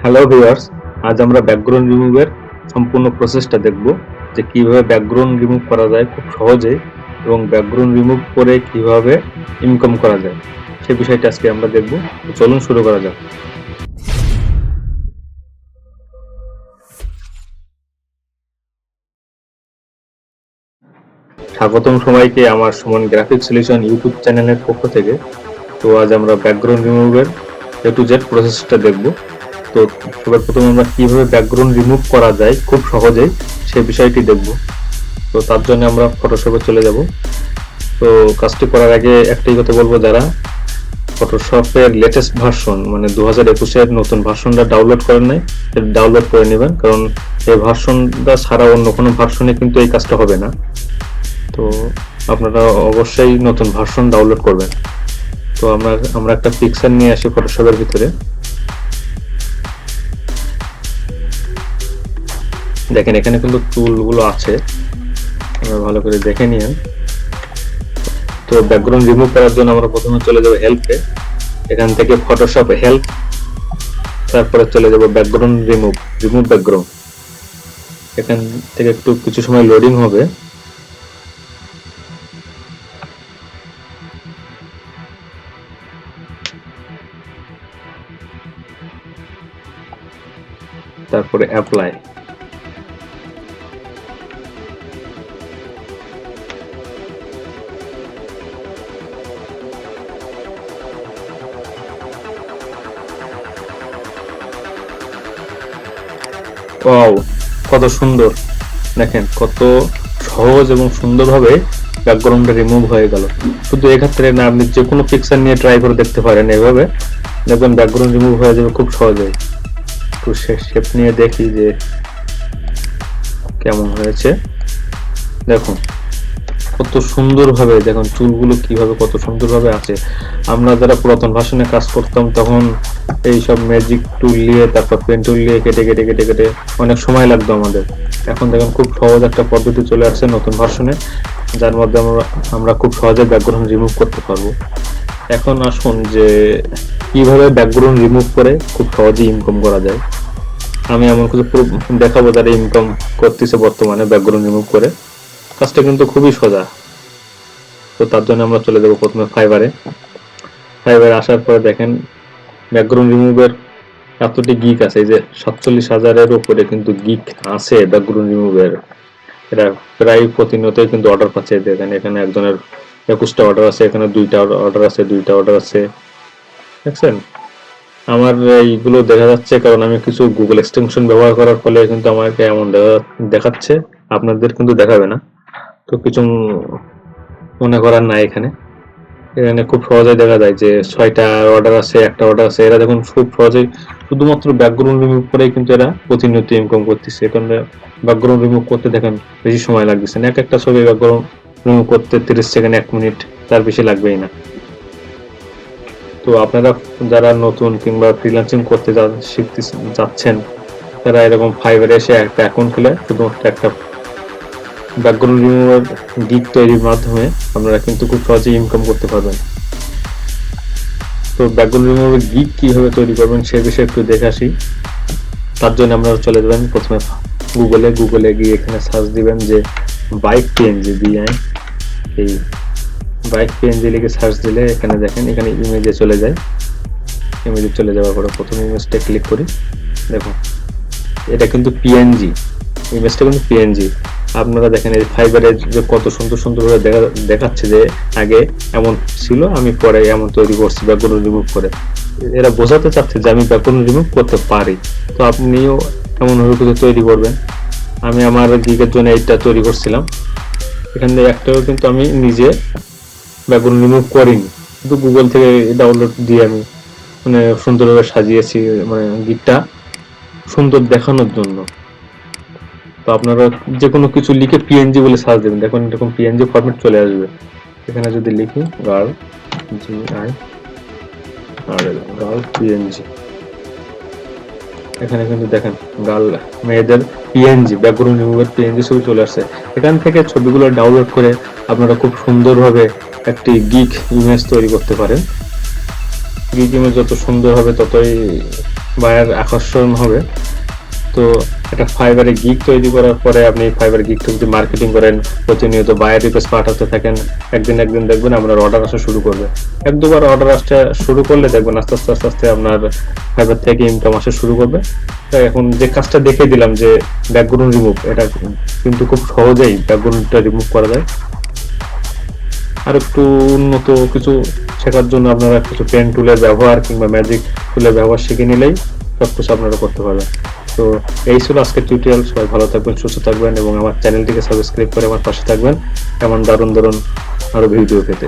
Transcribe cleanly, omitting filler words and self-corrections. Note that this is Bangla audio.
হ্যালো ভিউয়ার্স, আজ আমরা ব্যাকগ্রাউন্ড রিমুভের সম্পূর্ণ প্রসেসটা দেখব যে কিভাবে ব্যাকগ্রাউন্ড রিমুভ করা যায় খুব সহজে এবং ব্যাকগ্রাউন্ড রিমুভ করে কিভাবে ইনকাম করা যায় সেই বিষয়টা আজকে আমরা দেখব। তো চলুন শুরু করা যাক। স্বাগতম সবাইকে আমার সুমন গ্রাফিক সলিউশন ইউটিউব চ্যানেলের পক্ষ থেকে। তো আজ আমরা ব্যাকগ্রাউন্ড রিমুভের এ টু জেড প্রসেসটা দেখব। তো সবার প্রথমে আমরা কিভাবে ব্যাকগ্রাউন্ড রিমুভ করা যায় খুব সহজেই সেই বিষয়টি দেখব। তো তার জন্য আমরা ফটোশপে চলে যাব। তো কাজটি করার আগে একটাই কথা বলবো, যারা ফটোশপের লেটেস্ট ভার্সন মানে 2021-এর নতুন ভার্সনটা ডাউনলোড করেন নাই, ডাউনলোড করে নেবেন, কারণ এই ভার্সনটা ছাড়া অন্য কোনো ভার্সনে কিন্তু এই কাজটা হবে না। তো আপনারা অবশ্যই নতুন ভার্সন ডাউনলোড করবেন। তো আমরা একটা পিকচার নিয়ে আসি ফটোশপের ভিতরে। দেখেন এখানে কিন্তু টুলগুলো আছে, ভালো করে দেখে নিন। তো ব্যাকগ্রাউন্ড রিমুভ করার জন্য আমরা প্রথমে চলে যাব হেল্পে, এখান থেকে ফটোশপ হেল্প, তারপরে চলে যাব ব্যাকগ্রাউন্ড রিমুভ ব্যাকগ্রাউন্ড। এখান থেকে একটু কিছু সময় লোডিং হবে। তারপরে অ্যাপ্লাই। ওয়াও, কত সুন্দর! দেখেন কত সহজ এবং সুন্দরভাবে ব্যাকগ্রাউন্ডটা রিমুভ হয়ে গেল। শুধু এক্ষেত্রে না, আপনি যে কোনো পিকচার নিয়ে ট্রাই করে দেখতে পারেন, এভাবে দেখবেন ব্যাকগ্রাউন্ড রিমুভ হয়ে যাবে খুব সহজেই। তো শেপ নিয়ে দেখি যে কেমন হয়েছে। দেখুন কত সুন্দরভাবে, দেখুন চুলগুলো কিভাবে কত সুন্দরভাবে আছে। আমরা যারা পুরাতন ভার্সনে কাজ করতাম তখন এই সব ম্যাজিক টুল নিয়ে, তারপর পেন টুল নিয়ে কেটে কেটে কেটে কেটে অনেক সময় লাগতো আমাদের। এখন দেখুন খুব সহজ একটা পদ্ধতি চলে আসছে নতুন ভার্সনে, যার মধ্যে আমরা খুব সহজে ব্যাকগ্রাউন্ড রিমুভ করতে পারবো। এখন আসুন যে কিভাবে ব্যাকগ্রাউন্ড রিমুভ করে খুব সহজে ইনকাম করা যায়। আমি এমন কিছু দেখাবো যারা ইনকাম করতেছে বর্তমানে ব্যাকগ্রাউন্ড রিমুভ করে। কাজটা কিন্তু খুবই সোজা। তো তার জন্য আমরা চলে যাব প্রথমে ফাইবারে আসার পরে দেখেন ব্যাকগ্রাউন্ড রিমুভের এতটি গিক আছে, এই যে 47,000-এর উপরে কিন্তু গিক আছে ব্যাকগ্রাউন্ড রিমুভের। এরা প্রায় প্রতিনিয়তই কিন্তু অর্ডার পাচ্ছে। দেখেন এখানে একজনের 21টা অর্ডার আছে, এখানে 2টা অর্ডার আছে, 2টা অর্ডার আছে, দেখছেন। আমার এইগুলো দেখা যাচ্ছে কারণ আমি কিছু গুগল এক্সটেনশন ব্যবহার করার ফলে কিন্তু আমাকে এমন দেখাচ্ছে, আপনাদের কিন্তু দেখাবে না। তো কিছু মনে করার নাই, এখানে খুব সহজেই দেখা যায় যে 6টা অর্ডার আছে, 1টা অর্ডার আছে। এরা দেখুন খুব সহজেই শুধুমাত্র ব্যাকগ্রাউন্ড রিমুভ করেই কিন্তু এরা প্রতিনিয়ত ইনকাম করতেছে। কারণ ব্যাকগ্রাউন্ড রিমুভ করতে দেখেন বেশি সময় লাগতেছে না, একটা ছবি ব্যাকগ্রাউন্ড রিমুভ করতে 30 সেকেন্ড 1 মিনিট, তার বেশি লাগবেই না। তো আপনারা যারা নতুন কিংবা ফ্রিল্যান্সিং করতে শিখতে যাচ্ছেন, তারা এরকম ফাইবারে এসে একটা অ্যাকাউন্ট খুলে শুধুমাত্র একটা ব্যাকগ্রাউন্ড রিমুভার গিগ তৈরির মাধ্যমে আপনারা কিন্তু খুব সহজেই ইনকাম করতে পারবেন। তো ব্যাকগ্রাউন্ড রিমুভার গিগ কিভাবে তৈরি করবেন সে বিষয়ে একটু দেখে আসি। তার জন্য আপনারা চলে যাবেন প্রথমে গুগলে গিয়ে এখানে সার্চ দিবেন যে বাইক পিএনজি, এই বাইক পিএনজি লিখে সার্চ দিলে এখানে দেখেন এখানে ইমেজে চলে যায়। ইমেজে চলে যাওয়ার পরে প্রথম ইমেজটা ক্লিক করি। দেখুন এটা কিন্তু পিএনজি, ইমেজটা কিন্তু পিএনজি। আপনারা দেখেন এই ফাইবারে যে কত সুন্দর সুন্দরভাবে দেখাচ্ছে যে আগে এমন ছিল, আমি পরে এমন তৈরি করছি ব্যাকগ্রাউন্ড রিমুভ করে। এরা বোঝাতে চাচ্ছে যে আমি ব্যাকগ্রাউন্ড রিমুভ করতে পারি। তো আপনিও এমনভাবে কিছু তৈরি করবেন। আমি আমার গিগের জন্য এইটা তৈরি করছিলাম। এখানে একটাও কিন্তু আমি নিজে ব্যাকগ্রাউন্ড রিমুভ করিনি, কিন্তু গুগল থেকে ডাউনলোড দিয়ে আমি মানে সুন্দরভাবে সাজিয়েছি, মানে গিগটা সুন্দর দেখানোর জন্য। তো আপনারা যে কোনো কিছু লিখে পিএনজি বলে সার্চ দেবেন, দেখুন এরকম পিএনজি ফরম্যাট চলে আসবে। এখানে যদি লিখি গার্ল পিএনজি, এখানে কিন্তু দেখেন গার্ল মেয়েদের পিএনজি, ব্যাকগ্রাউন্ড রিমুভের পিএনজি ছবি চলে আসছে। এখান থেকে ছবিগুলো ডাউনলোড করে আপনারা খুব সুন্দরভাবে একটি গিগ ইমেজ তৈরি করতে পারেন। গিগ ইমেজ যত সুন্দর হবে ততই বায়ার আকর্ষণ হবে। তো একটা ফাইবারে গিগ তৈরি করার পরে আপনি ফাইবার গিগটা যদি মার্কেটিং করেন, প্রতিনিয়ত বায়ার রিকোয়েস্ট পাঠাতে থাকেন, একদিন দেখবেন আপনার অর্ডার আসা শুরু করবে। এক দুবার অর্ডার আসতে শুরু করলে দেখবেন আস্তে আস্তে আস্তে আস্তে আপনার ফাইবার থেকে ইনকাম আসা শুরু করবে। তো এখন যে কাজটা দেখিয়ে দিলাম যে ব্যাকগ্রাউন্ড রিমুভ, এটা কিন্তু খুব সহজেই ব্যাকগ্রাউন্ডটা রিমুভ করা যায়। আর একটু উন্নত কিছু শেখার জন্য আপনারা কিছু পেন টুলের ব্যবহার কিংবা ম্যাজিক টুলের ব্যবহার শিখে নিলেই সবকিছু আপনারা করতে পারবেন। তো এই ছিল আজকের টিউটোরিয়াল। সবাই ভালো থাকবেন, সুস্থ থাকবেন এবং আমার চ্যানেলটিকে সাবস্ক্রাইব করে আমার পাশে থাকবেন এমন দারুণ দারুণ আরো ভিডিও পেতে।